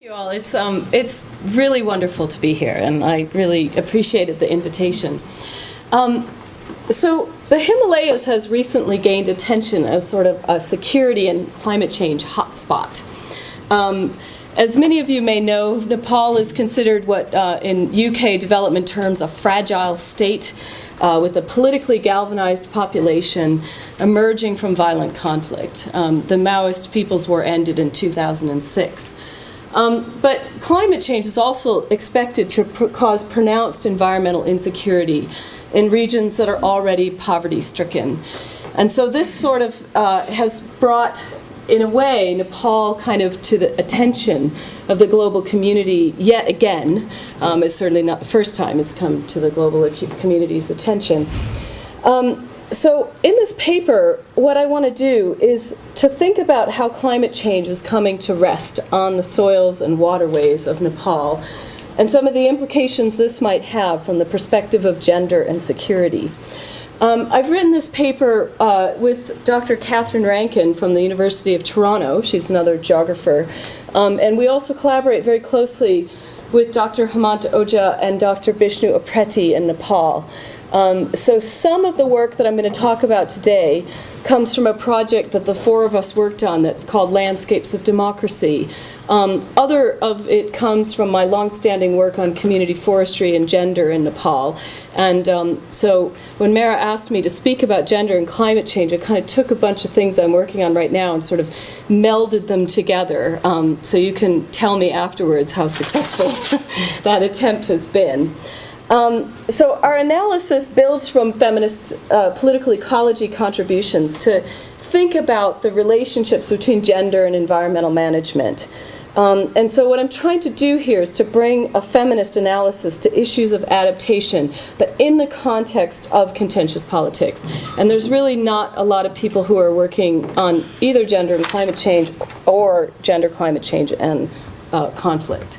You all, it's really wonderful to be here, and I really appreciated the invitation. So the Himalayas has recently gained attention as sort of a security and climate change hotspot. As many of you may know, Nepal is considered what in UK development terms a fragile state with a politically galvanized population emerging from violent conflict. The Maoist People's War ended in 2006. But climate change is also expected to cause pronounced environmental insecurity in regions that are already poverty-stricken. And so this sort of has brought, in a way, Nepal kind of to the attention of the global community yet again. It's certainly not the first time it's come to the global community's attention. So in this paper, what I want to do is to think about how climate change is coming to rest on the soils and waterways of Nepal, and some of the implications this might have from the perspective of gender and security. I've written this paper with Dr. Catherine Rankin from the University of Toronto. She's another geographer. And we also collaborate very closely with Dr. Hemant Ojha and Dr. Bishnu Apreti in Nepal. So some of the work that I'm going to talk about today comes from a project that the four of us worked on that's called Landscapes of Democracy. Other of it comes from my longstanding work on community forestry and gender in Nepal. And so when Mara asked me to speak about gender and climate change, I kind of took a bunch of things I'm working on right now and sort of melded them together. So you can tell me afterwards how successful that attempt has been. So our analysis builds from feminist political ecology contributions to think about the relationships between gender and environmental management. And so what I'm trying to do here is to bring a feminist analysis to issues of adaptation, but in the context of contentious politics. And there's really not a lot of people who are working on either gender and climate change or gender, climate change, and conflict.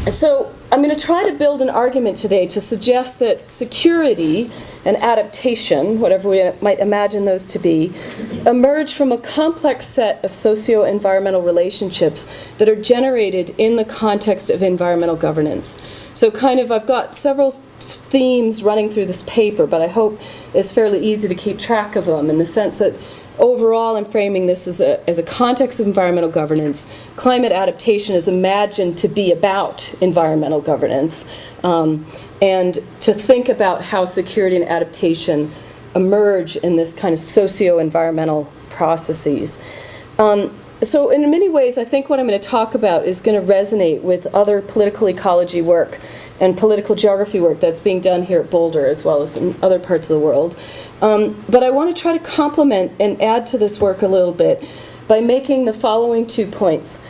So I'm going to try to build an argument today to suggest that security and adaptation, whatever we might imagine those to be, emerge from a complex set of socio-environmental relationships that are generated in the context of environmental governance. So I've got several themes running through this paper, but I hope it's fairly easy to keep track of them in the sense that overall, I'm framing this as a context of environmental governance. Climate adaptation is imagined to be about environmental governance, and to think about how security and adaptation emerge in this kind of socio-environmental processes. So in many ways, I think what I'm going to talk about is going to resonate with other political ecology work and political geography work that's being done here at Boulder as well as in other parts of the world. But I want to try to complement and add to this work a little bit by making the following 2 points.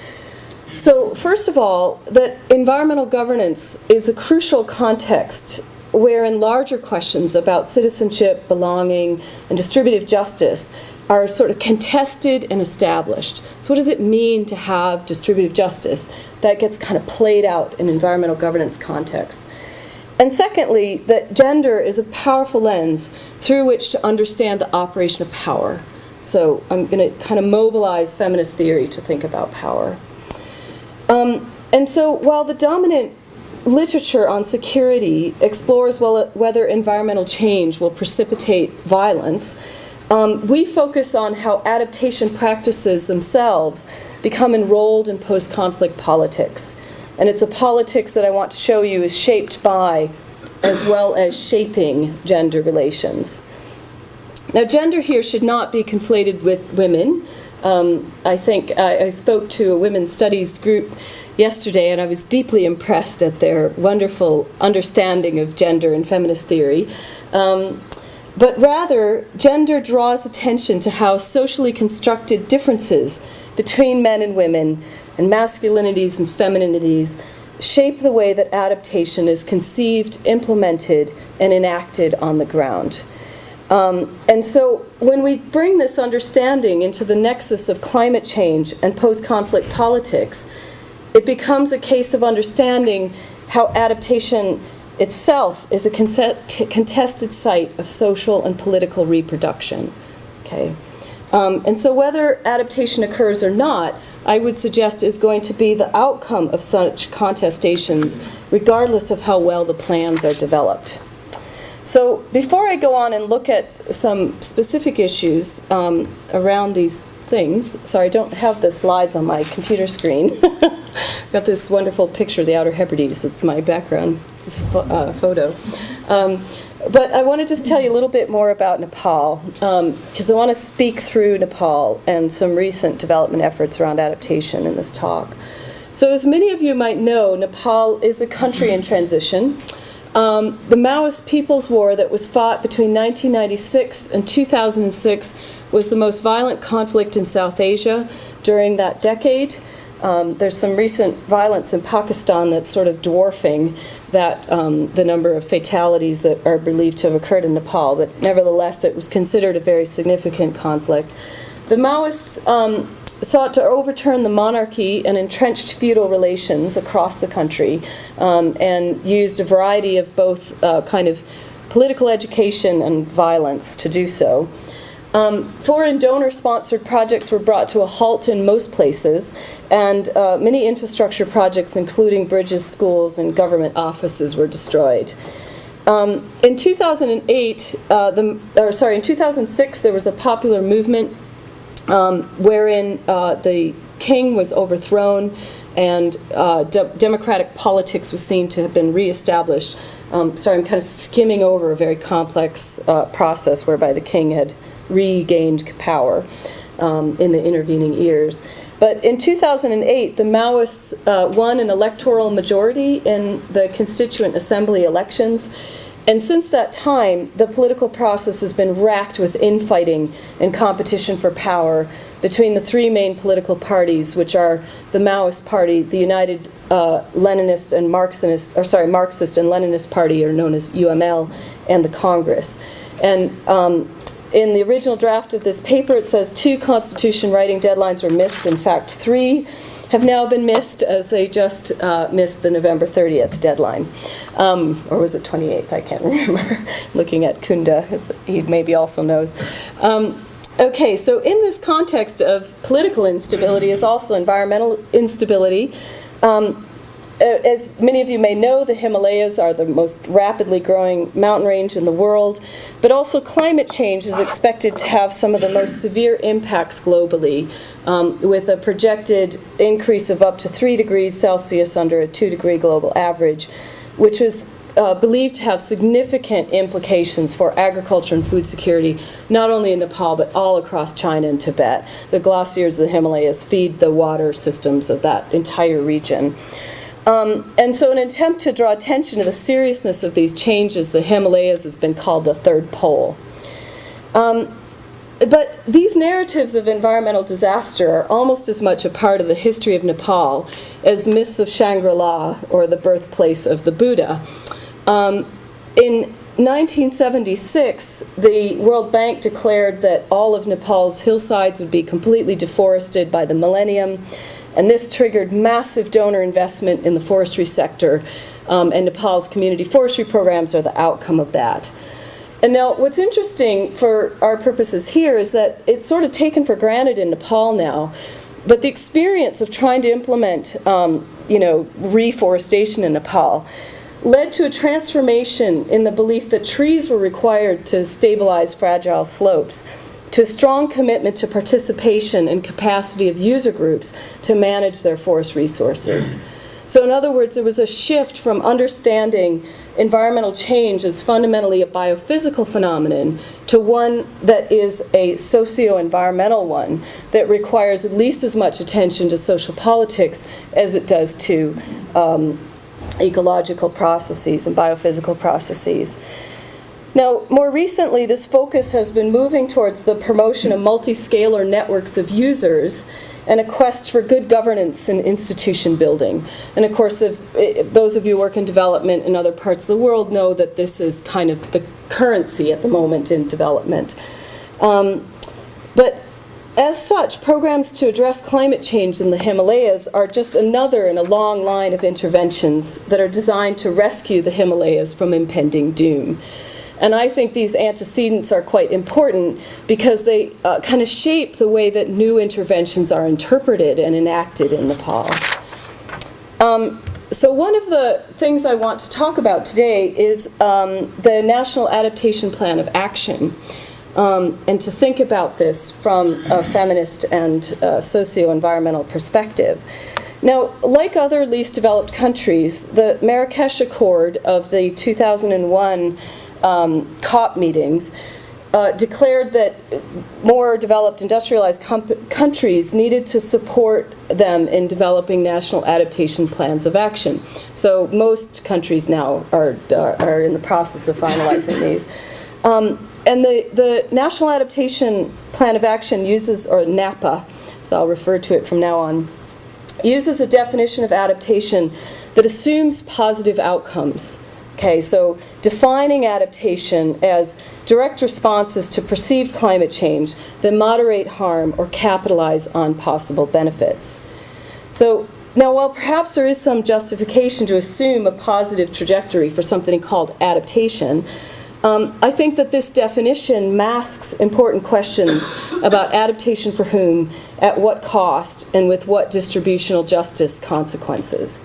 So first of all, that environmental governance is a crucial context wherein larger questions about citizenship, belonging, and distributive justice are sort of contested and established. So what does it mean to have distributive justice? That gets kind of played out in environmental governance contexts. And secondly, that gender is a powerful lens through which to understand the operation of power. So I'm going to kind of mobilize feminist theory to think about power. And so while the dominant literature on security explores whether environmental change will precipitate violence, we focus on how adaptation practices themselves become enrolled in post-conflict politics. And it's a politics that I want to show you is shaped by, as well as shaping, gender relations. Now, gender here should not be conflated with women. I think I spoke to a women's studies group yesterday, and I was deeply impressed at their wonderful understanding of gender and feminist theory. But rather, gender draws attention to how socially constructed differences between men and women and masculinities and femininities shape the way that adaptation is conceived, implemented, and enacted on the ground. And so when we bring this understanding into the nexus of climate change and post-conflict politics, it becomes a case of understanding how adaptation itself is a contested site of social and political reproduction. Okay. And so whether adaptation occurs or not, I would suggest is going to be the outcome of such contestations, regardless of how well the plans are developed. So before I go on and look at some specific issues around these things, sorry, I don't have the slides on my computer screen. Got this wonderful picture of the Outer Hebrides. It's my background, this photo. But I want to just tell you a little bit more about Nepal, because I want to speak through Nepal and some recent development efforts around adaptation in this talk. So as many of you might know, Nepal is a country in transition. The Maoist People's War that was fought between 1996 and 2006 was the most violent conflict in South Asia during that decade. There's some recent violence in Pakistan that's sort of dwarfing that the number of fatalities that are believed to have occurred in Nepal, but nevertheless it was considered a very significant conflict. The Maoists sought to overturn the monarchy and entrenched feudal relations across the country, and used a variety of both kind of political education and violence to do so. Foreign donor-sponsored projects were brought to a halt in most places, and many infrastructure projects, including bridges, schools, and government offices, were destroyed. In 2006, there was a popular movement wherein the king was overthrown and democratic politics was seen to have been reestablished. Sorry, I'm kind of skimming over a very complex process whereby the king had regained power in the intervening years. But in 2008, the Maoists won an electoral majority in the Constituent Assembly elections. And since that time, the political process has been racked with infighting and competition for power between the three main political parties, which are the Maoist Party, the United Leninist and Marxist and Leninist Party, or known as UML, and the Congress. And in the original draft of this paper, it says 2 constitution writing deadlines were missed. In fact, 3 have now been missed, as they just missed the November 30th deadline. Or was it 28th? I can't remember. Looking at Kunda, as he maybe also knows. Okay, so in this context of political instability is also environmental instability. As many of you may know, the Himalayas are the most rapidly growing mountain range in the world, but also climate change is expected to have some of the most severe impacts globally, with a projected increase of up to 3 degrees Celsius under a 2-degree global average, which is believed to have significant implications for agriculture and food security, not only in Nepal, but all across China and Tibet. The glaciers of the Himalayas feed the water systems of that entire region. And so in an attempt to draw attention to the seriousness of these changes, the Himalayas has been called the third pole. But these narratives of environmental disaster are almost as much a part of the history of Nepal as myths of Shangri-La or the birthplace of the Buddha. In 1976, the World Bank declared that all of Nepal's hillsides would be completely deforested by the millennium, and this triggered massive donor investment in the forestry sector, and Nepal's community forestry programs are the outcome of that. And now what's interesting for our purposes here is that it's sort of taken for granted in Nepal now, but the experience of trying to implement reforestation in Nepal led to a transformation in the belief that trees were required to stabilize fragile slopes, to a strong commitment to participation and capacity of user groups to manage their forest resources. So in other words, there was a shift from understanding environmental change as fundamentally a biophysical phenomenon to one that is a socio-environmental one that requires at least as much attention to social politics as it does to ecological processes and biophysical processes. Now, more recently, this focus has been moving towards the promotion of multi-scalar networks of users and a quest for good governance and institution building. And of course, if those of you who work in development in other parts of the world know that this is kind of the currency at the moment in development. But as such, programs to address climate change in the Himalayas are just another in a long line of interventions that are designed to rescue the Himalayas from impending doom. And I think these antecedents are quite important because they kind of shape the way that new interventions are interpreted and enacted in Nepal. So one of the things I want to talk about today is the National Adaptation Plan of Action, and to think about this from a feminist and socio-environmental perspective. Now, like other least developed countries, the Marrakesh Accord of the 2001 COP meetings declared that more developed industrialized countries needed to support them in developing national adaptation plans of action. So most countries now are in the process of finalizing these. And the National Adaptation Plan of Action uses, or NAPA, so I'll refer to it from now on, uses a definition of adaptation that assumes positive outcomes. Okay, so defining adaptation as direct responses to perceived climate change that moderate harm or capitalize on possible benefits. So now, while perhaps there is some justification to assume a positive trajectory for something called adaptation, I think that this definition masks important questions about adaptation for whom, at what cost, and with what distributional justice consequences.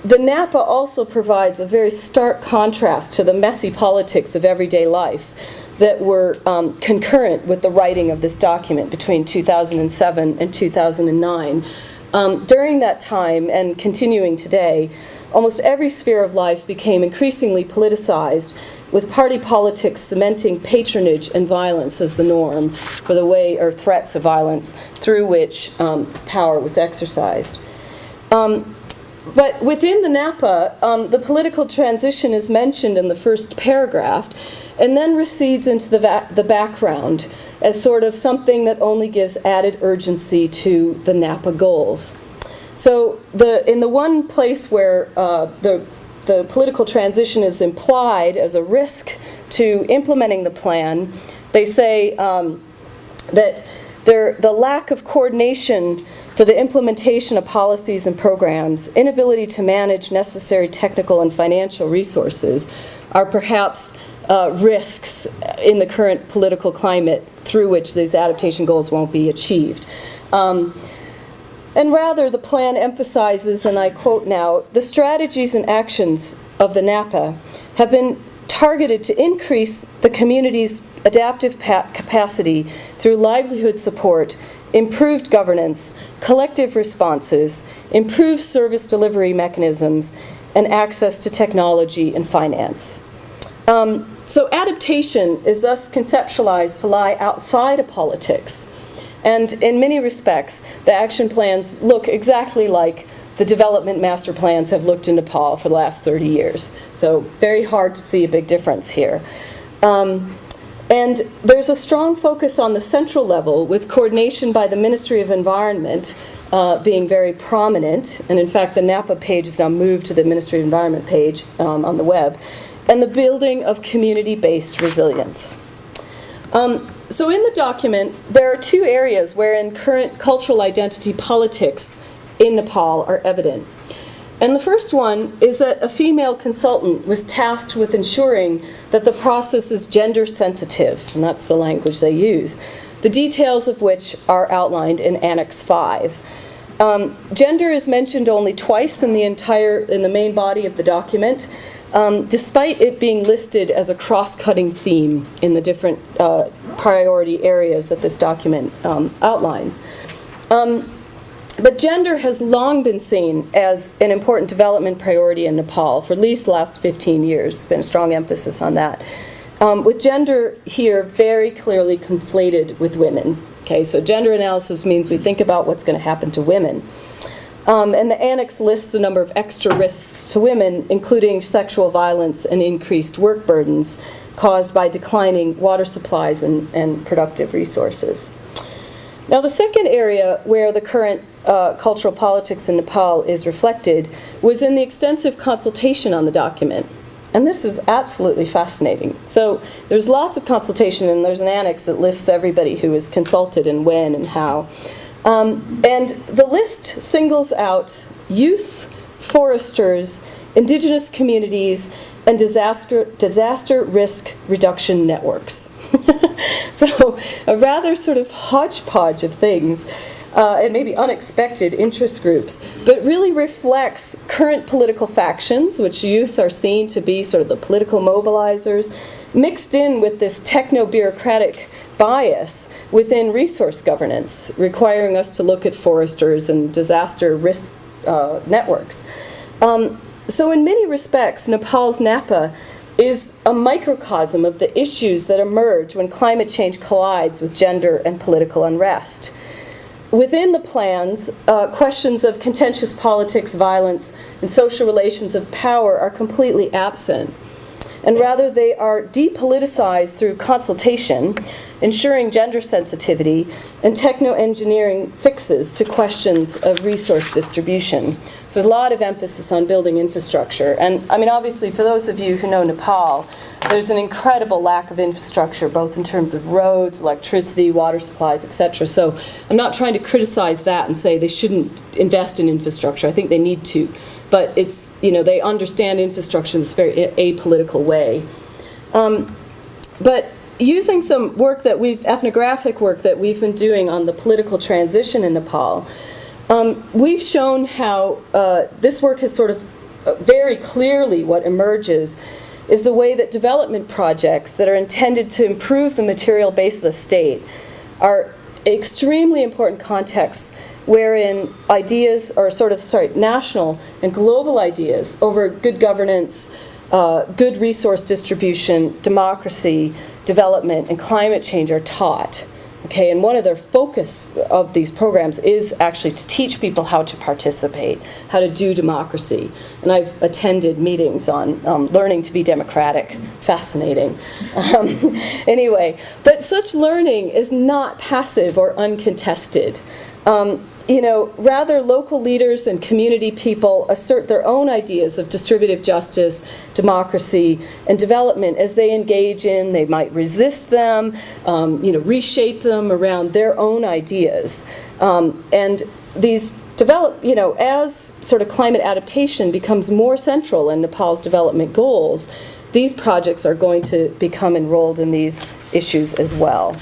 The NAPA also provides a very stark contrast to the messy politics of everyday life that were concurrent with the writing of this document between 2007 and 2009. During that time, and continuing today, almost every sphere of life became increasingly politicized, with party politics cementing patronage and violence as the norm for the way, or threats of violence, through which power was exercised. But within the NAPA, the political transition is mentioned in the first paragraph and then recedes into the background as sort of something that only gives added urgency to the NAPA goals. So in the one place where the political transition is implied as a risk to implementing the plan, they say that the lack of coordination for the implementation of policies and programs, inability to manage necessary technical and financial resources are perhaps risks in the current political climate through which these adaptation goals won't be achieved. And rather, the plan emphasizes, and I quote now, the strategies and actions of the NAPA have been targeted to increase the community's adaptive capacity through livelihood support, improved governance, collective responses, improved service delivery mechanisms, and access to technology and finance. So adaptation is thus conceptualized to lie outside of politics. And in many respects, the action plans look exactly like the development master plans have looked in Nepal for the last 30 years. So very hard to see a big difference here. And there's a strong focus on the central level, with coordination by the Ministry of Environment being very prominent. And in fact, the NAPA page is now moved to the Ministry of Environment page on the web. And the building of community-based resilience. So in the document, there are two areas wherein current cultural identity politics in Nepal are evident. And the first one is that a female consultant was tasked with ensuring that the process is gender sensitive, and that's the language they use, the details of which are outlined in Annex 5. Gender is mentioned only twice in the main body of the document, despite it being listed as a cross-cutting theme in the different priority areas that this document outlines. But gender has long been seen as an important development priority in Nepal for at least the last 15 years. There's been a strong emphasis on that. With gender here very clearly conflated with women. Okay, so gender analysis means we think about what's going to happen to women. And the annex lists a number of extra risks to women, including sexual violence and increased work burdens caused by declining water supplies and productive resources. Now, the second area where the current cultural politics in Nepal is reflected was in the extensive consultation on the document. And this is absolutely fascinating. So there's lots of consultation, and there's an annex that lists everybody who was consulted and when and how. And the list singles out youth, foresters, indigenous communities, and disaster risk reduction networks. So a rather sort of hodgepodge of things, and maybe unexpected interest groups, but really reflects current political factions, which youth are seen to be sort of the political mobilizers, mixed in with this techno-bureaucratic bias within resource governance, requiring us to look at foresters and disaster risk networks. So in many respects, Nepal's NAPA is a microcosm of the issues that emerge when climate change collides with gender and political unrest. Within the plans, questions of contentious politics, violence, and social relations of power are completely absent. And rather, they are depoliticized through consultation, ensuring gender sensitivity, and techno-engineering fixes to questions of resource distribution. So there's a lot of emphasis on building infrastructure. And I mean, obviously, for those of you who know Nepal, there's an incredible lack of infrastructure, both in terms of roads, electricity, water supplies, etc. So I'm not trying to criticize that and say they shouldn't invest in infrastructure. I think they need to. But it's, you know, they understand infrastructure in this very apolitical way. But using some work that ethnographic work that we've been doing on the political transition in Nepal, we've shown how this work has sort of very clearly what emerges is the way that development projects that are intended to improve the material base of the state are extremely important contexts wherein ideas are national and global ideas over good governance, good resource distribution, democracy, development, and climate change are taught. Okay, and one of their focus of these programs is actually to teach people how to participate, how to do democracy. And I've attended meetings on learning to be democratic. Fascinating. Anyway, but such learning is not passive or uncontested. Rather local leaders and community people assert their own ideas of distributive justice, democracy, and development as they engage in. They might resist them, reshape them around their own ideas. And these develop, as sort of climate adaptation becomes more central in Nepal's development goals, these projects are going to become enrolled in these issues as well.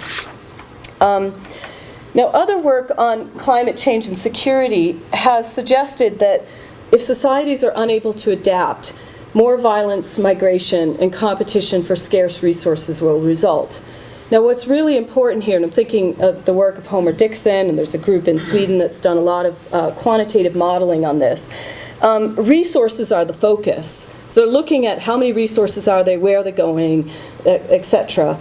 Now, other work on climate change and security has suggested that if societies are unable to adapt, more violence, migration, and competition for scarce resources will result. Now, what's really important here, and I'm thinking of the work of Homer Dixon, and there's a group in Sweden that's done a lot of quantitative modeling on this. Resources are the focus. So they're looking at how many resources are they, where are they going, etc.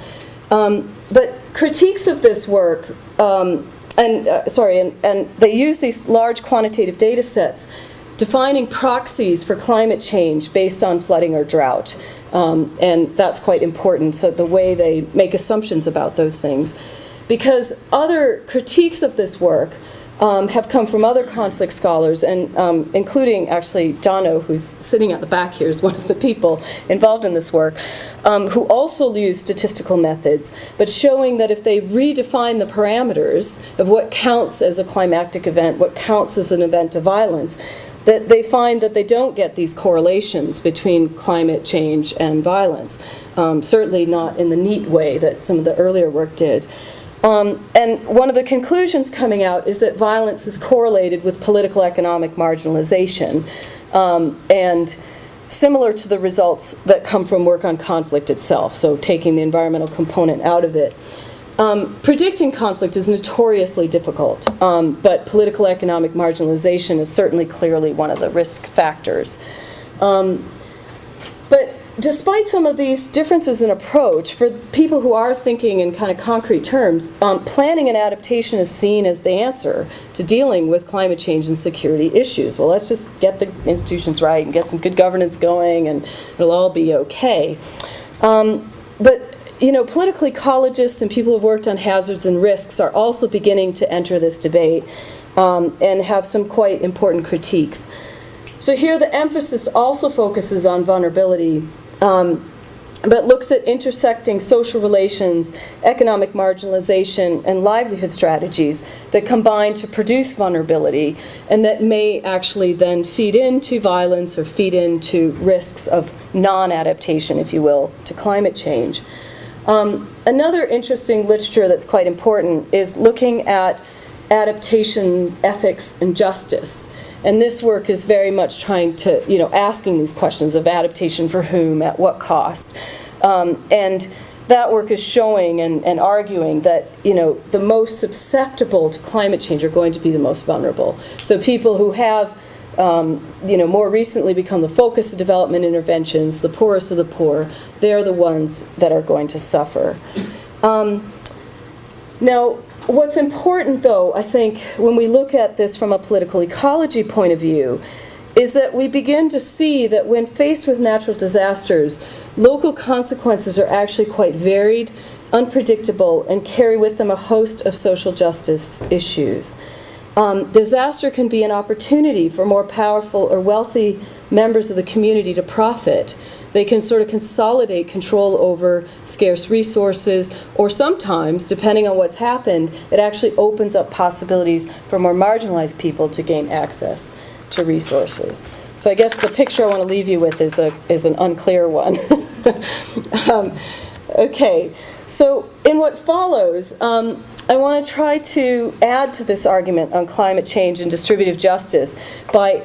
But critiques of this work, and they use these large quantitative data sets defining proxies for climate change based on flooding or drought. And that's quite important, so the way they make assumptions about those things. Because other critiques of this work have come from other conflict scholars, and including actually Dano, who's sitting at the back here, is one of the people involved in this work, who also use statistical methods, but showing that if they redefine the parameters of what counts as a climactic event, what counts as an event of violence, that they find that they don't get these correlations between climate change and violence, certainly not in the neat way that some of the earlier work did. And one of the conclusions coming out is that violence is correlated with political economic marginalization, and similar to the results that come from work on conflict itself, so taking the environmental component out of it. Predicting conflict is notoriously difficult, but political economic marginalization is certainly clearly one of the risk factors. But despite some of these differences in approach, for people who are thinking in kind of concrete terms, planning and adaptation is seen as the answer to dealing with climate change and security issues. Well, let's just get the institutions right and get some good governance going, and it'll all be okay. But political ecologists and people who have worked on hazards and risks are also beginning to enter this debate and have some quite important critiques. So here the emphasis also focuses on vulnerability. but looks at intersecting social relations, economic marginalization, and livelihood strategies that combine to produce vulnerability and that may actually then feed into violence or feed into risks of non-adaptation, if you will, to climate change. Another interesting literature that's quite important is looking at adaptation, ethics, and justice. And this work is very much trying to, asking these questions of adaptation for whom, at what cost. And that work is showing and arguing that, the most susceptible to climate change are going to be the most vulnerable. So people who have, more recently become the focus of development interventions, the poorest of the poor, they're the ones that are going to suffer. Now, what's important, though, I think, when we look at this from a political ecology point of view, is that we begin to see that when faced with natural disasters, local consequences are actually quite varied, unpredictable, and carry with them a host of social justice issues. Disaster can be an opportunity for more powerful or wealthy members of the community to profit. They can sort of consolidate control over scarce resources, or sometimes, depending on what's happened, it actually opens up possibilities for more marginalized people to gain access to resources. So I guess the picture I want to leave you with is an unclear one. Okay, so in what follows, I want to try to add to this argument on climate change and distributive justice by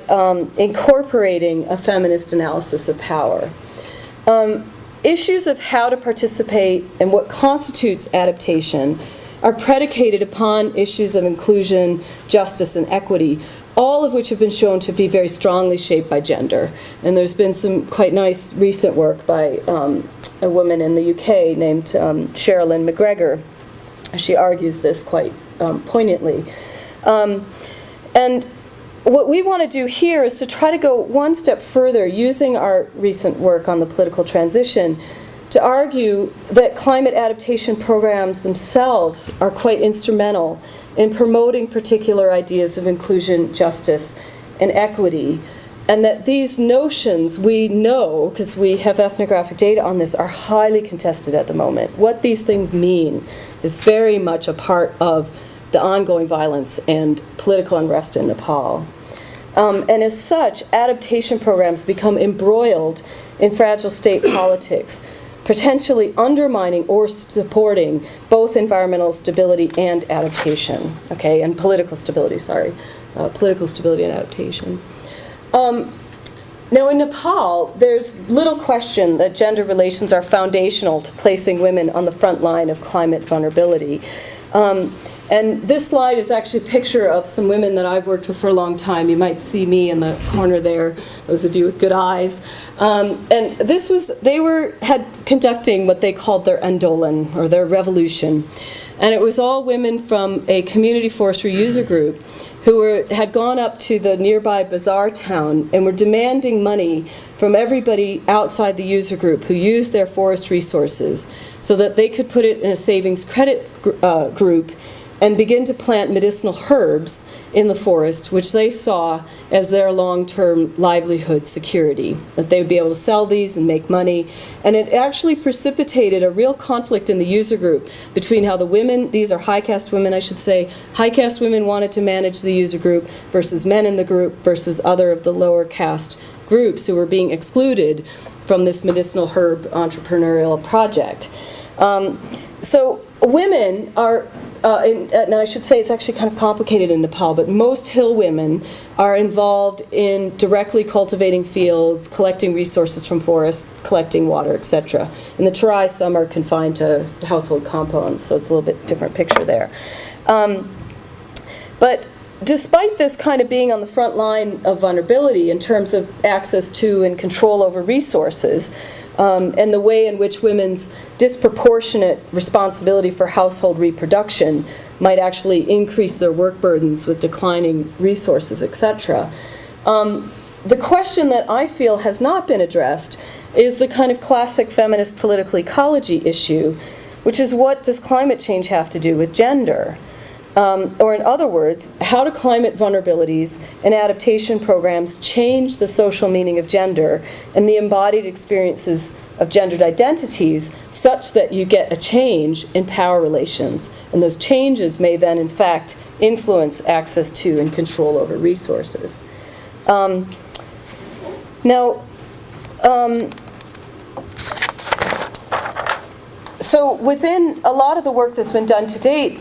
incorporating a feminist analysis of power. Issues of how to participate and what constitutes adaptation are predicated upon issues of inclusion, justice, and equity, all of which have been shown to be very strongly shaped by gender. And there's been some quite nice recent work by a woman in the UK named Sherilyn McGregor. She argues this quite poignantly. And what we want to do here is to try to go one step further, using our recent work on the political transition, to argue that climate adaptation programs themselves are quite instrumental in promoting particular ideas of inclusion, justice, and equity, and that these notions, we know, because we have ethnographic data on this, are highly contested at the moment. What these things mean is very much a part of the ongoing violence and political unrest in Nepal. And as such, adaptation programs become embroiled in fragile state politics, potentially undermining or supporting both environmental stability and adaptation, okay, and political stability, political stability and adaptation. Now in Nepal, there's little question that gender relations are foundational to placing women on the front line of climate vulnerability. And this slide is actually a picture of some women that I've worked with for a long time. You might see me in the corner there, those of you with good eyes. And this was, had conducting what they called their Andolan, or their revolution. And it was all women from a community forestry user group who had gone up to the nearby bazaar town and were demanding money from everybody outside the user group who used their forest resources so that they could put it in a savings credit group and begin to plant medicinal herbs in the forest, which they saw as their long-term livelihood security, that they would be able to sell these and make money. And it actually precipitated a real conflict in the user group between how the women, these are high caste women I should say, high caste women wanted to manage the user group versus men in the group versus other of the lower caste groups who were being excluded from this medicinal herb entrepreneurial project. So women are, and I should say it's actually kind of complicated in Nepal, but most hill women are involved in directly cultivating fields, collecting resources from forests, collecting water, etc. In the Terai, some are confined to household compounds, so it's a little bit different picture there. But despite this kind of being on the front line of vulnerability in terms of access to and control over resources, and the way in which women's disproportionate responsibility for household reproduction might actually increase their work burdens with declining resources, etc. The question that I feel has not been addressed is the kind of classic feminist political ecology issue, which is, what does climate change have to do with gender? Or in other words, how do climate vulnerabilities and adaptation programs change the social meaning of gender and the embodied experiences of gendered identities such that you get a change in power relations? And those changes may then, in fact, influence access to and control over resources. So within a lot of the work that's been done to date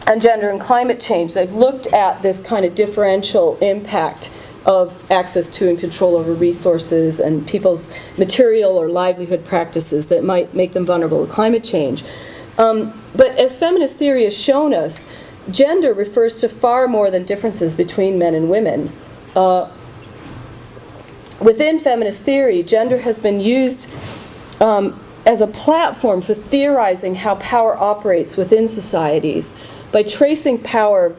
on gender and climate change, they've looked at this kind of differential impact of access to and control over resources and people's material or livelihood practices that might make them vulnerable to climate change. But as feminist theory has shown us, gender refers to far more than differences between men and women. Within feminist theory, gender has been used as a platform for theorizing how power operates within societies by tracing power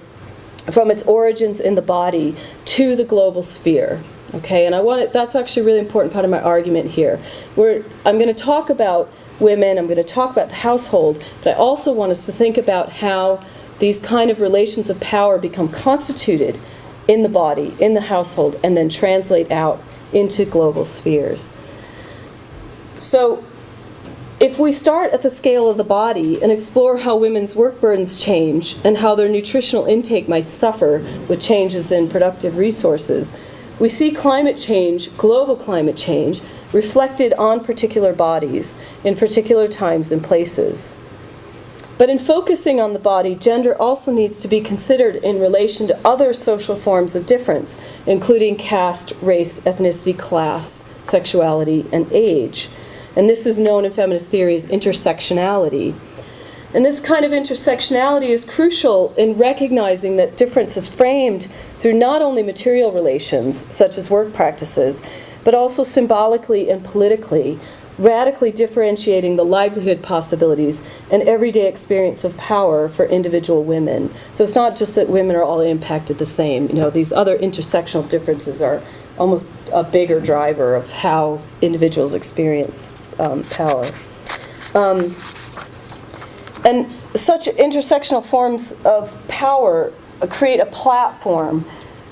from its origins in the body to the global sphere. Okay, and that's actually a really important part of my argument here. I'm going to talk about women, I'm going to talk about the household, but I also want us to think about how these kind of relations of power become constituted in the body, in the household, and then translate out into global spheres. So, if we start at the scale of the body and explore how women's work burdens change and how their nutritional intake might suffer with changes in productive resources, we see climate change, global climate change, reflected on particular bodies in particular times and places. But in focusing on the body, gender also needs to be considered in relation to other social forms of difference, including caste, race, ethnicity, class, sexuality, and age. And this is known in feminist theory as intersectionality. And this kind of intersectionality is crucial in recognizing that difference is framed through not only material relations, such as work practices, but also symbolically and politically, radically differentiating the livelihood possibilities and everyday experience of power for individual women. So it's not just that women are all impacted the same. You know, these other intersectional differences are almost a bigger driver of how individuals experience power. And such intersectional forms of power create a platform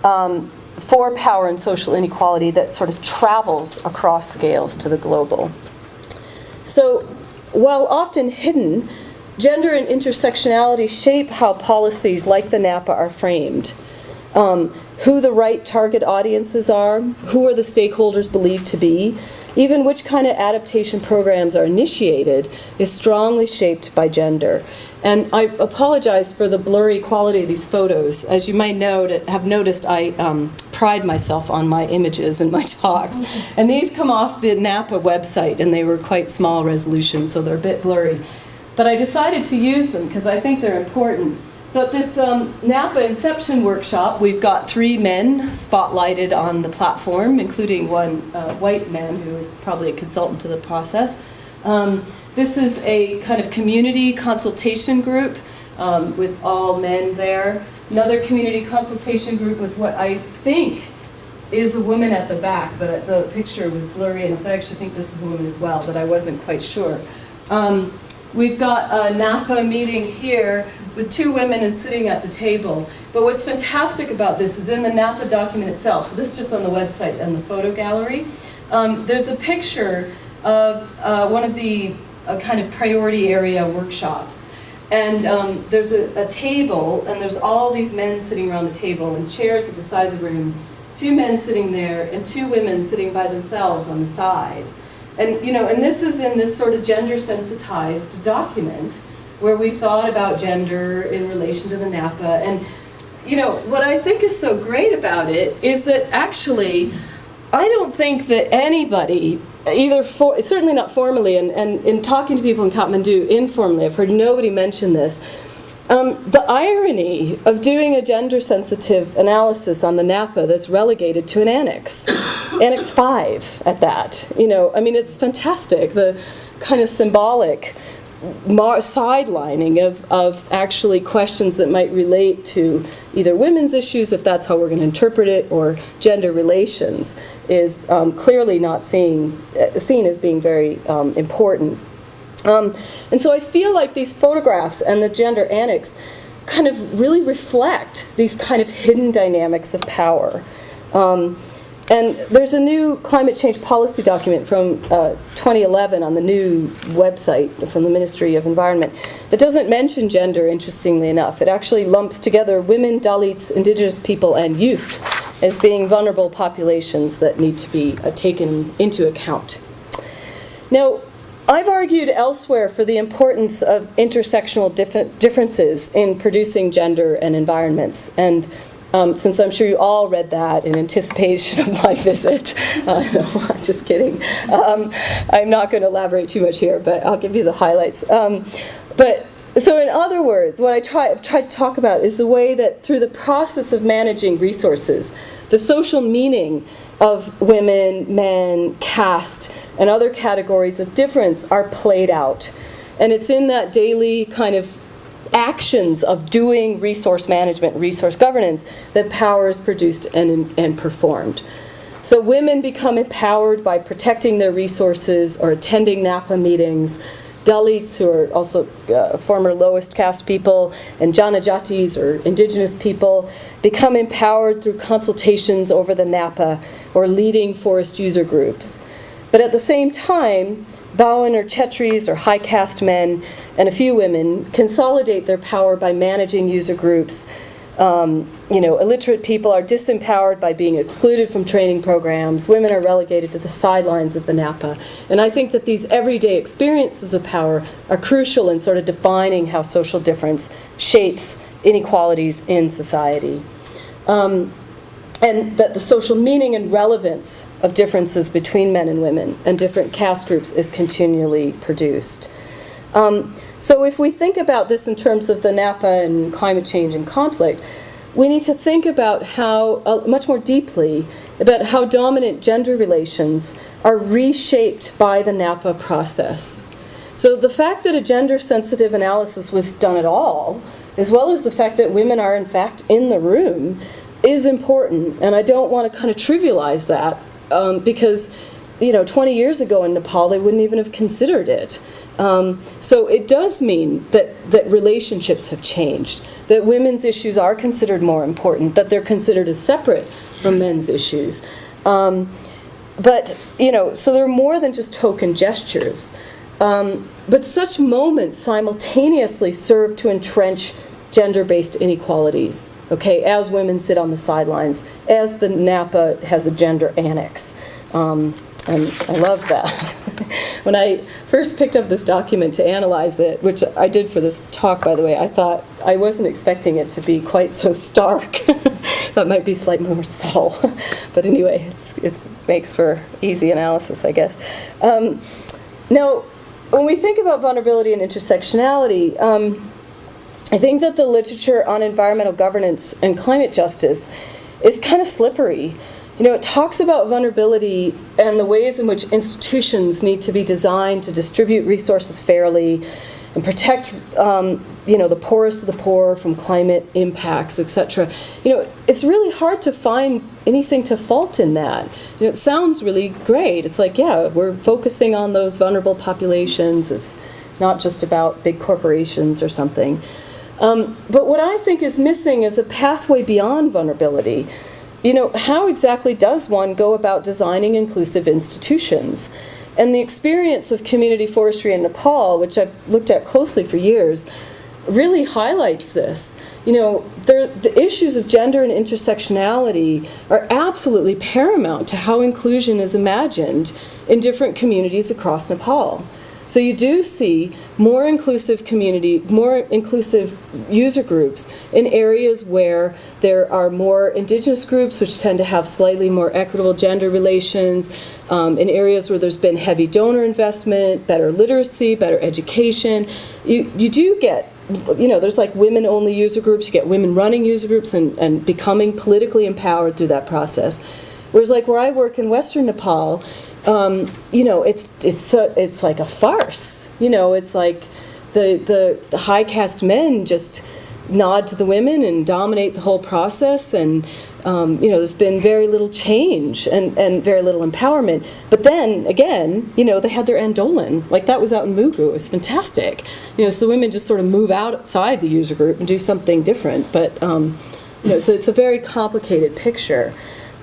for power and social inequality that sort of travels across scales to the global. So, while often hidden, gender and intersectionality shape how policies like the NAPA are framed. Who the right target audiences are, who are the stakeholders believed to be, even which kind of adaptation programs are initiated is strongly shaped by gender. And I apologize for the blurry quality of these photos. As you might have noticed, I pride myself on my images in my talks. And these come off the NAPA website, and they were quite small resolution, so they're a bit blurry. But I decided to use them because I think they're important. So at this NAPA Inception workshop, we've got 3 men spotlighted on the platform, including one white man who is probably a consultant to the process. This is a kind of community consultation group with all men there. Another community consultation group with what I think is a woman at the back, but the picture was blurry enough. I actually think this is a woman as well, but I wasn't quite sure. We've got a NAPA meeting here with 2 women and sitting at the table. But what's fantastic about this is in the NAPA document itself, so this is just on the website and the photo gallery, there's a picture of one of the kind of priority area workshops. And there's a table, and there's all these men sitting around the table and chairs at the side of the room, 2 men sitting there and 2 women sitting by themselves on the side. And, you know, and this is in this sort of gender-sensitized document where we've thought about gender in relation to the NAPA. And, you know, what I think is so great about it is that actually, I don't think that anybody, certainly not formally, and in talking to people in Kathmandu informally, I've heard nobody mention this, the irony of doing a gender-sensitive analysis on the NAPA that's relegated to an annex, Annex 5 at that. You know, I mean, it's fantastic, the kind of symbolic sidelining of actually questions that might relate to either women's issues, if that's how we're going to interpret it, or gender relations, is clearly not seen as being very important. And so I feel like these photographs and the gender annex kind of really reflect these kind of hidden dynamics of power. And there's a new climate change policy document from 2011 on the new website from the Ministry of Environment that doesn't mention gender, interestingly enough. It actually lumps together women, Dalits, indigenous people, and youth as being vulnerable populations that need to be taken into account. Now, I've argued elsewhere for the importance of intersectional differences in producing gender and environments. And since I'm sure you all read that in anticipation of my visit, no, I'm just kidding. I'm not going to elaborate too much here, but I'll give you the highlights. So in other words, what I've tried to talk about is the way that through the process of managing resources, the social meaning of women, men, caste, and other categories of difference are played out. And it's in that daily kind of actions of doing resource management, resource governance, that power is produced and performed. So women become empowered by protecting their resources or attending NAPA meetings. Dalits, who are also former lowest caste people, and Janajatis, or indigenous people, become empowered through consultations over the NAPA or leading forest user groups. But at the same time, Bowen or Chetris or high caste men and a few women consolidate their power by managing user groups. Illiterate people are disempowered by being excluded from training programs. Women are relegated to the sidelines of the NAPA. And I think that these everyday experiences of power are crucial in sort of defining how social difference shapes inequalities in society. And that the social meaning and relevance of differences between men and women and different caste groups is continually produced. So if we think about this in terms of the NAPA and climate change and conflict, we need to think about how, much more deeply, about how dominant gender relations are reshaped by the NAPA process. So the fact that a gender-sensitive analysis was done at all, as well as the fact that women are in fact in the room, is important, and I don't want to kind of trivialize that because 20 years ago in Nepal they wouldn't even have considered it. So it does mean that relationships have changed, that women's issues are considered more important, that they're considered as separate from men's issues. So they're more than just token gestures. But such moments simultaneously serve to entrench gender-based inequalities, okay, as women sit on the sidelines, as the NAPA has a gender annex. And I love that. When I first picked up this document to analyze it, which I did for this talk, by the way, I wasn't expecting it to be quite so stark. That might be slightly more subtle. But anyway, it makes for easy analysis, I guess. Now, when we think about vulnerability and intersectionality, I think that the literature on environmental governance and climate justice is kind of slippery. It talks about vulnerability and the ways in which institutions need to be designed to distribute resources fairly and protect, the poorest of the poor from climate impacts, etc. It's really hard to find anything to fault in that. It sounds really great. It's like, yeah, we're focusing on those vulnerable populations. It's not just about big corporations or something. But what I think is missing is a pathway beyond vulnerability. How exactly does one go about designing inclusive institutions? And the experience of community forestry in Nepal, which I've looked at closely for years, really highlights this. The issues of gender and intersectionality are absolutely paramount to how inclusion is imagined in different communities across Nepal. So you do see more inclusive user groups in areas where there are more indigenous groups, which tend to have slightly more equitable gender relations, in areas where there's been heavy donor investment, better literacy, better education. You do get, there's like women-only user groups, you get women running user groups and becoming politically empowered through that process. Whereas like where I work in Western Nepal, it's like a farce. It's like the high caste men just nod to the women and dominate the whole process, and There's been very little change and very little empowerment. But then, again, they had their Andolan. Like, that was out in Mugu. It was fantastic. So the women just sort of move outside the user group and do something different. But, so it's a very complicated picture.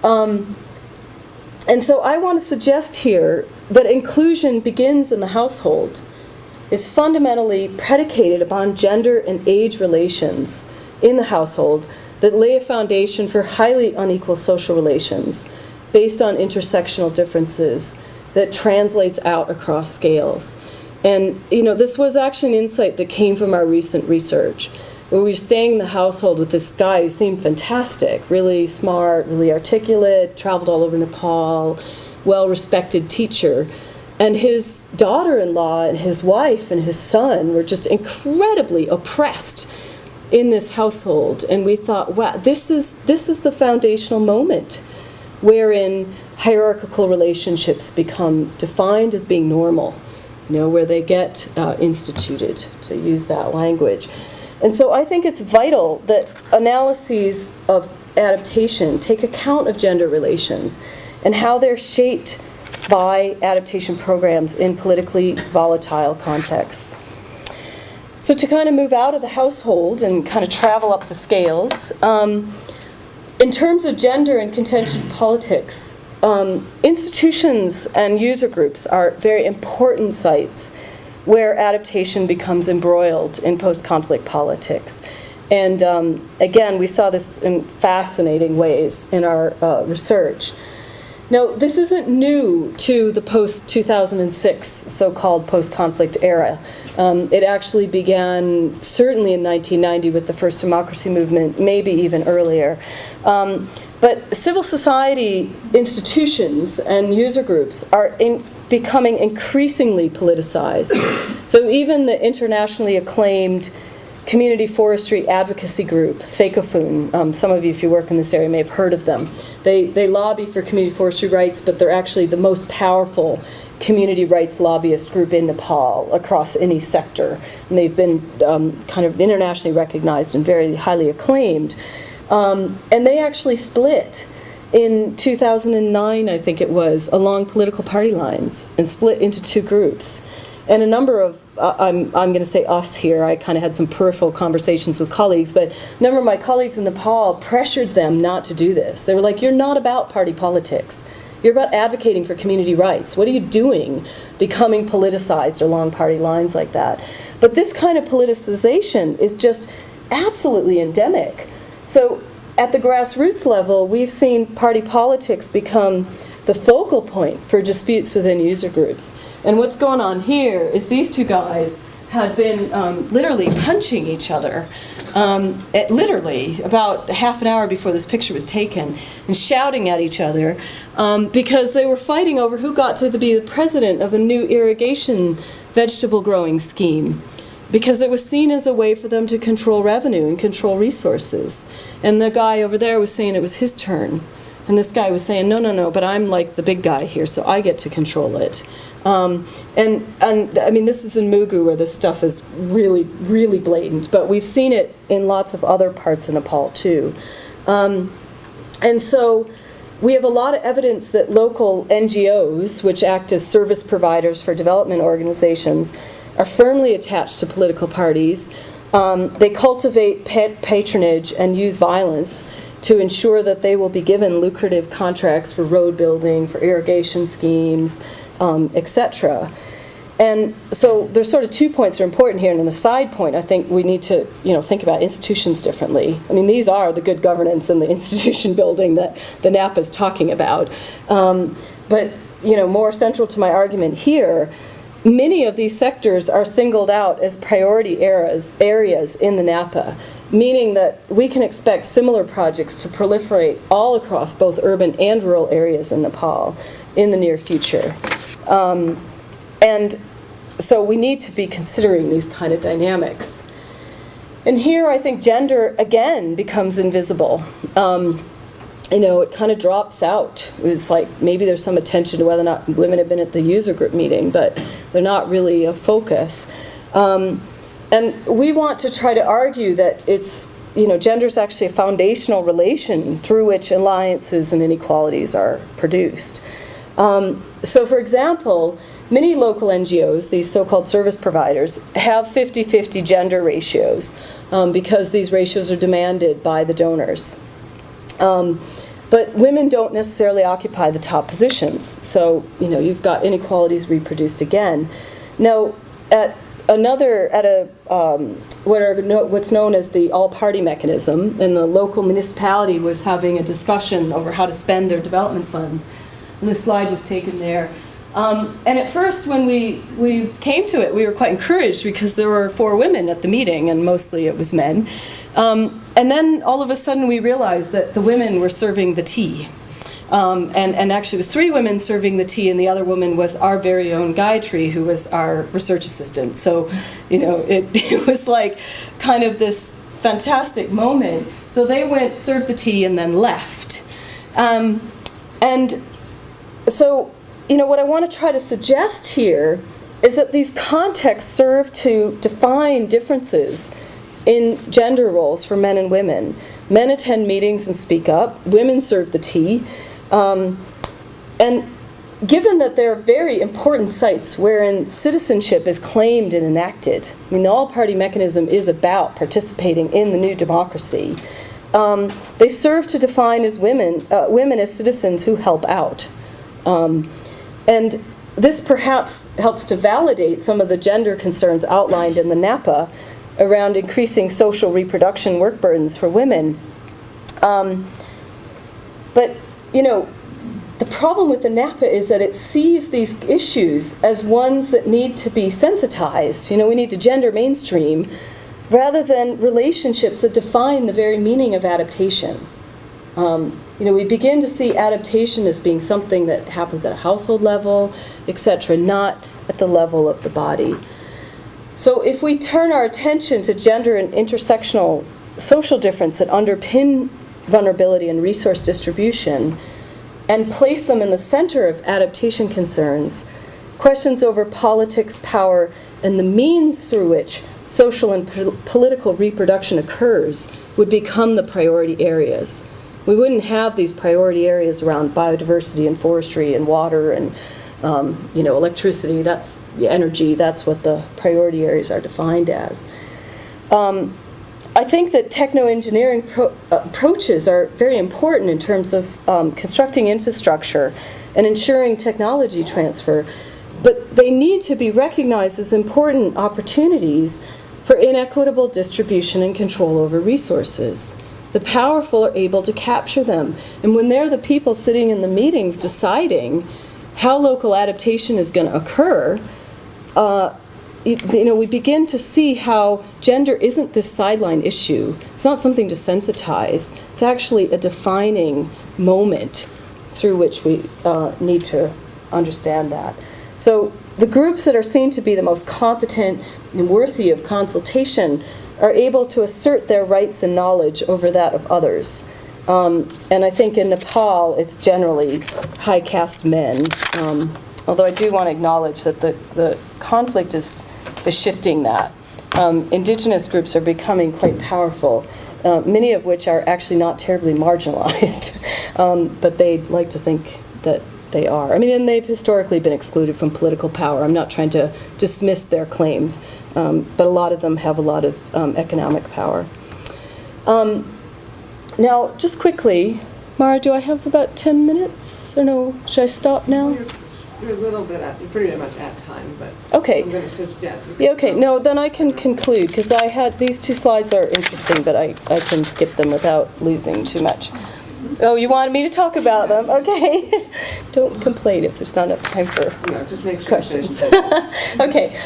And so I want to suggest here that inclusion begins in the household. It's fundamentally predicated upon gender and age relations in the household that lay a foundation for highly unequal social relations based on intersectional differences that translates out across scales. And, this was actually an insight that came from our recent research, where we were staying in the household with this guy who seemed fantastic, really smart, really articulate, traveled all over Nepal, well-respected teacher. And his daughter-in-law and his wife and his son were just incredibly oppressed in this household. And we thought, wow, this is the foundational moment wherein hierarchical relationships become defined as being normal, where they get instituted, to use that language. And so I think it's vital that analyses of adaptation take account of gender relations and how they're shaped by adaptation programs in politically volatile contexts. So to kind of move out of the household and kind of travel up the scales, in terms of gender and contentious politics, institutions and user groups are very important sites where adaptation becomes embroiled in post-conflict politics. And again, we saw this in fascinating ways in our research. Now, this isn't new to the post-2006 so-called post-conflict era. It actually began certainly in 1990 with the first democracy movement, maybe even earlier. But civil society institutions and user groups are becoming increasingly politicized. So even the internationally acclaimed community forestry advocacy group, FECOFUN, some of you, if you work in this area, may have heard of them. They lobby for community forestry rights, but they're actually the most powerful community rights lobbyist group in Nepal across any sector. And they've been kind of internationally recognized and very highly acclaimed. And they actually split in 2009, I think it was, along political party lines and split into two groups. And a number of, I'm going to say us here, I kind of had some peripheral conversations with colleagues, but a number of my colleagues in Nepal pressured them not to do this. They were like, you're not about party politics. You're about advocating for community rights. What are you doing becoming politicized along party lines like that? But this kind of politicization is just absolutely endemic. So at the grassroots level, we've seen party politics become the focal point for disputes within user groups. And what's going on here is these two guys had been literally punching each other, literally about half an hour before this picture was taken, and shouting at each other because they were fighting over who got to be the president of a new irrigation vegetable growing scheme, because it was seen as a way for them to control revenue and control resources. And the guy over there was saying it was his turn. And this guy was saying, no, but I'm like the big guy here, so I get to control it. And I mean, this is in Mugu where this stuff is really, really blatant, but we've seen it in lots of other parts of Nepal too. And so we have a lot of evidence that local NGOs, which act as service providers for development organizations, are firmly attached to political parties. They cultivate patronage and use violence to ensure that they will be given lucrative contracts for road building, for irrigation schemes, etc. And so there's sort of 2 points that are important here, and in a side point, I think we need to think about institutions differently. I mean, these are the good governance and the institution building that the NAPA is talking about. But more central to my argument here, many of these sectors are singled out as priority areas in the NAPA, meaning that we can expect similar projects to proliferate all across both urban and rural areas in Nepal in the near future. And so we need to be considering these kind of dynamics. And here I think gender, again, becomes invisible. It kind of drops out. It's like maybe there's some attention to whether or not women have been at the user group meeting, but they're not really a focus. And we want to try to argue that it's gender is actually a foundational relation through which alliances and inequalities are produced. So for example, many local NGOs, these so-called service providers, have 50-50 gender ratios because these ratios are demanded by the donors. But women don't necessarily occupy the top positions. So, you've got inequalities reproduced again. Now, what's known as the all-party mechanism, and the local municipality was having a discussion over how to spend their development funds. And this slide was taken there. And at first, when we came to it, we were quite encouraged because there were 4 women at the meeting, and mostly it was men. And then all of a sudden we realized that the women were serving the tea. And actually it was 3 women serving the tea, and the other woman was our very own Gayatri, who was our research assistant. So, it was like kind of this fantastic moment. So they went, served the tea, and then left. And so, what I want to try to suggest here is that these contexts serve to define differences in gender roles for men and women. Men attend meetings and speak up. Women serve the tea. And given that there are very important sites wherein citizenship is claimed and enacted, the all-party mechanism is about participating in the new democracy, they serve to define as women as citizens who help out. And this perhaps helps to validate some of the gender concerns outlined in the NAPA around increasing social reproduction work burdens for women. But, the problem with the NAPA is that it sees these issues as ones that need to be sensitized. We need to gender mainstream rather than relationships that define the very meaning of adaptation. We begin to see adaptation as being something that happens at a household level, etc., not at the level of the body. So if we turn our attention to gender and intersectional social difference that underpin vulnerability and resource distribution and place them in the center of adaptation concerns, questions over politics, power, and the means through which social and political reproduction occurs would become the priority areas. We wouldn't have these priority areas around biodiversity and forestry and water and electricity, that's energy, that's what the priority areas are defined as. I think that techno-engineering approaches are very important in terms of constructing infrastructure and ensuring technology transfer, but they need to be recognized as important opportunities for inequitable distribution and control over resources. The powerful are able to capture them, and when they're the people sitting in the meetings deciding how local adaptation is going to occur, we begin to see how gender isn't this sideline issue. It's not something to sensitize. It's actually a defining moment through which we need to understand that. So the groups that are seen to be the most competent and worthy of consultation are able to assert their rights and knowledge over that of others. And I think in Nepal, it's generally high caste men. Although I do want to acknowledge that the conflict is shifting that. Indigenous groups are becoming quite powerful, many of which are actually not terribly marginalized, but they like to think that they are. And they've historically been excluded from political power. I'm not trying to dismiss their claims, but a lot of them have a lot of economic power. Now, just quickly, Mara, do I have about 10 minutes? Or no, should I stop now? You're a little bit you're pretty much at time, but okay. I'm going to suggest. Yeah, okay, no, then I can conclude, because I had, these 2 slides are interesting, but I can skip them without losing too much. Oh, you wanted me to talk about them? Okay. Don't complain if there's not enough time for just make sure questions. Okay.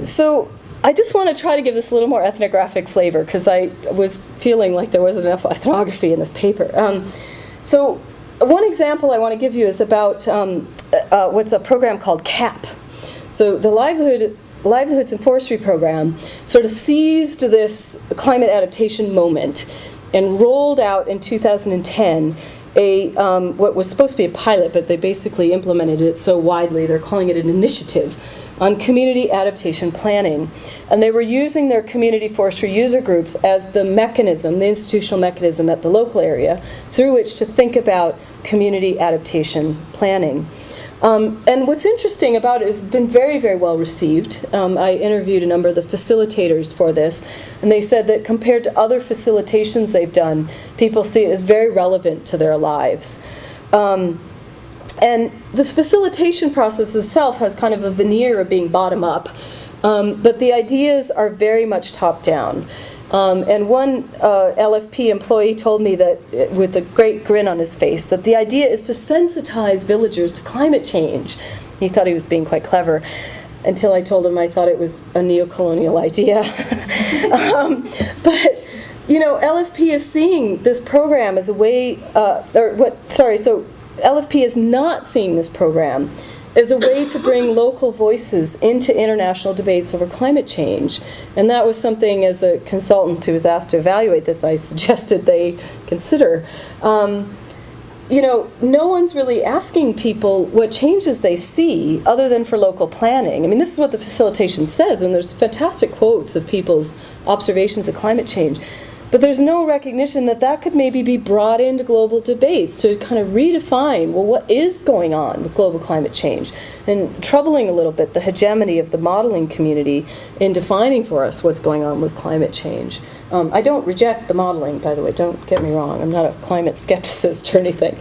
So I just want to try to give this a little more ethnographic flavor, because I was feeling like there wasn't enough ethnography in this paper. So one example I want to give you is about what's a program called CAP. So the Livelihoods and Forestry Program sort of seized this climate adaptation moment and rolled out in 2010 what was supposed to be a pilot, but they basically implemented it so widely, they're calling it an initiative, on community adaptation planning. And they were using their community forestry user groups as the mechanism, the institutional mechanism at the local area, through which to think about community adaptation planning. And what's interesting about it is it's been very, very well received. I interviewed a number of the facilitators for this, and they said that compared to other facilitations they've done, people see it as very relevant to their lives. And this facilitation process itself has kind of a veneer of being bottom-up, but the ideas are very much top-down. And one LFP employee told me that, with a great grin on his face, that the idea is to sensitize villagers to climate change. He thought he was being quite clever, until I told him I thought it was a neo-colonial idea. But, you know, LFP is seeing this program as a way, so LFP is not seeing this program as a way to bring local voices into international debates over climate change. And that was something, as a consultant who was asked to evaluate this, I suggested they consider. You know, no one's really asking people what changes they see other than for local planning. I mean, this is what the facilitation says, and there's fantastic quotes of people's observations of climate change. But there's no recognition that that could maybe be brought into global debates to kind of redefine, well, what is going on with global climate change? And troubling a little bit the hegemony of the modeling community in defining for us what's going on with climate change. I don't reject the modeling, by the way, don't get me wrong. I'm not a climate skepticist or anything.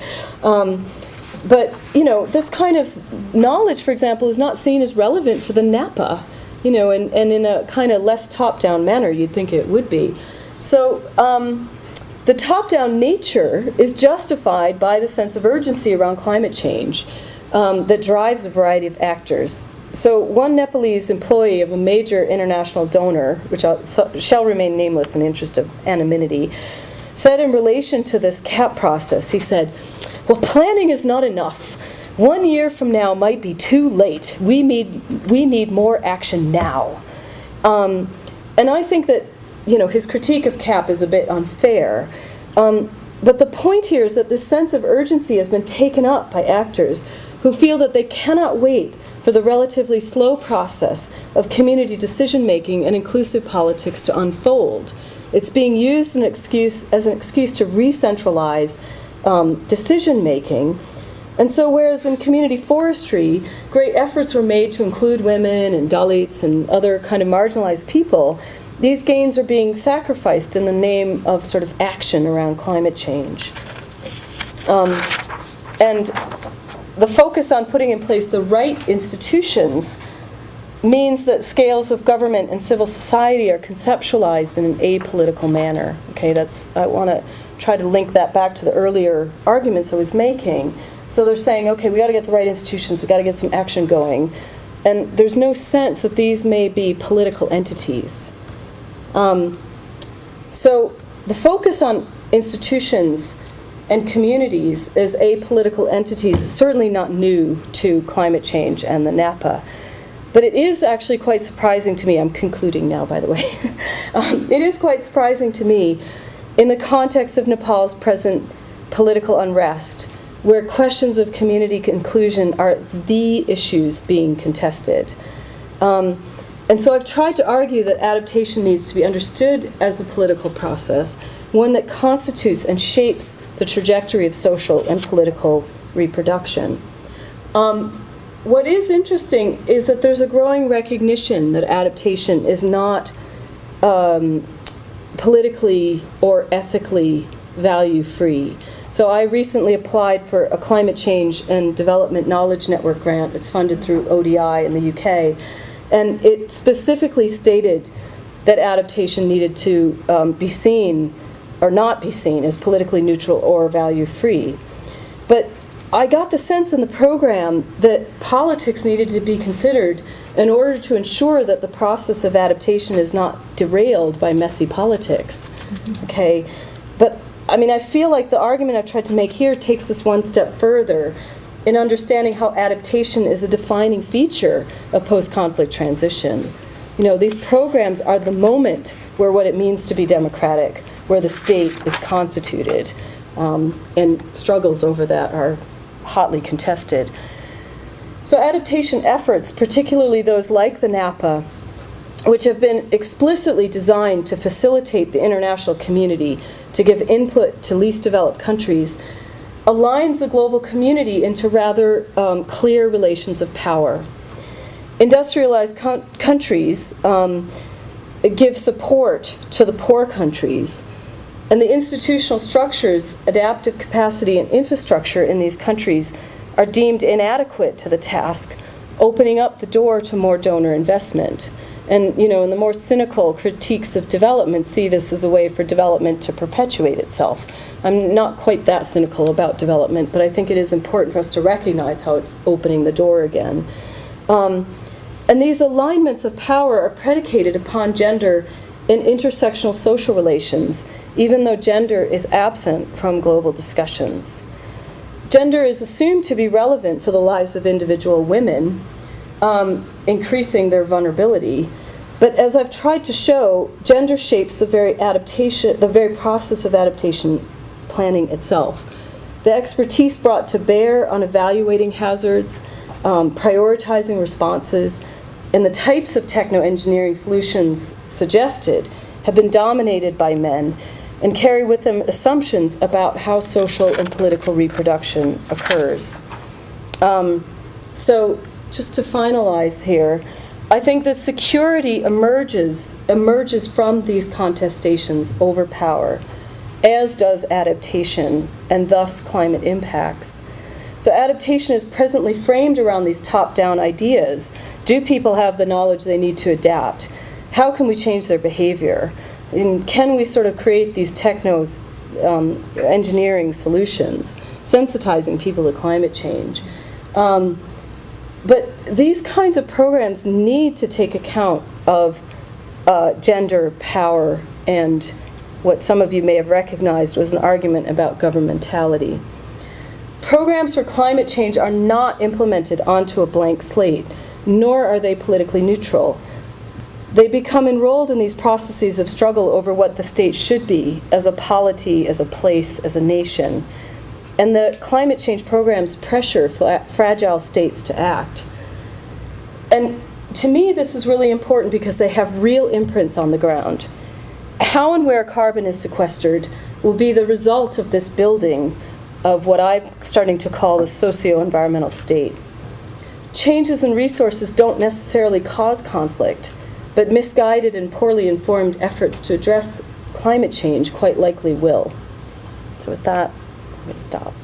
But, you know, this kind of knowledge, for example, is not seen as relevant for the NAPA, you know, and in a kind of less top-down manner you'd think it would be. So the top-down nature is justified by the sense of urgency around climate change that drives a variety of actors. So one Nepalese employee of a major international donor, which shall remain nameless in the interest of anonymity, said in relation to this CAP process, he said, well, planning is not enough. 1 year from now might be too late. We need more action now. And I think that, you know, his critique of CAP is a bit unfair. But the point here is that this sense of urgency has been taken up by actors who feel that they cannot wait for the relatively slow process of community decision-making and inclusive politics to unfold. It's being used as an excuse to re-centralize decision-making. And so whereas in community forestry, great efforts were made to include women and Dalits and other kind of marginalized people, these gains are being sacrificed in the name of sort of action around climate change. And the focus on putting in place the right institutions means that scales of government and civil society are conceptualized in an apolitical manner. Okay, I want to try to link that back to the earlier arguments I was making. So they're saying, okay, we got to get the right institutions, we got to get some action going. And there's no sense that these may be political entities. So the focus on institutions and communities as apolitical entities is certainly not new to climate change and the NAPA. But it is actually quite surprising to me, I'm concluding now, by the way. It is quite surprising to me in the context of Nepal's present political unrest, where questions of community inclusion are the issues being contested. And so I've tried to argue that adaptation needs to be understood as a political process, one that constitutes and shapes the trajectory of social and political reproduction. What is interesting is that there's a growing recognition that adaptation is not politically or ethically value-free. So I recently applied for a climate change and development knowledge network grant. It's funded through ODI in the UK. And it specifically stated that adaptation needed to be seen or not be seen as politically neutral or value-free. But I got the sense in the program that politics needed to be considered in order to ensure that the process of adaptation is not derailed by messy politics. Okay, but I mean, I feel like the argument I've tried to make here takes us one step further in understanding how adaptation is a defining feature of post-conflict transition. You know, these programs are the moment where what it means to be democratic, where the state is constituted, and struggles over that are hotly contested. So adaptation efforts, particularly those like the NAPA, which have been explicitly designed to facilitate the international community to give input to least developed countries, aligns the global community into rather clear relations of power. Industrialized countries give support to the poor countries, and the institutional structures, adaptive capacity, and infrastructure in these countries are deemed inadequate to the task, opening up the door to more donor investment. And, in the more cynical critiques of development see this as a way for development to perpetuate itself. I'm not quite that cynical about development, but I think it is important for us to recognize how it's opening the door again. And these alignments of power are predicated upon gender in intersectional social relations, even though gender is absent from global discussions. Gender is assumed to be relevant for the lives of individual women, increasing their vulnerability. But as I've tried to show, gender shapes the very process of adaptation planning itself. The expertise brought to bear on evaluating hazards, prioritizing responses, and the types of techno-engineering solutions suggested have been dominated by men and carry with them assumptions about how social and political reproduction occurs. So just to finalize here, I think that security emerges from these contestations over power, as does adaptation, and thus climate impacts. So adaptation is presently framed around these top-down ideas. Do people have the knowledge they need to adapt? How can we change their behavior? And can we sort of create these engineering solutions, sensitizing people to climate change? But these kinds of programs need to take account of gender, power, and what some of you may have recognized was an argument about governmentality. Programs for climate change are not implemented onto a blank slate, nor are they politically neutral. They become enrolled in these processes of struggle over what the state should be as a polity, as a place, as a nation. And the climate change programs pressure fragile states to act. And to me, this is really important because they have real imprints on the ground. How and where carbon is sequestered will be the result of this building of what I'm starting to call the socio-environmental state. Changes in resources don't necessarily cause conflict, but misguided and poorly informed efforts to address climate change quite likely will. So with that, I'm going to stop.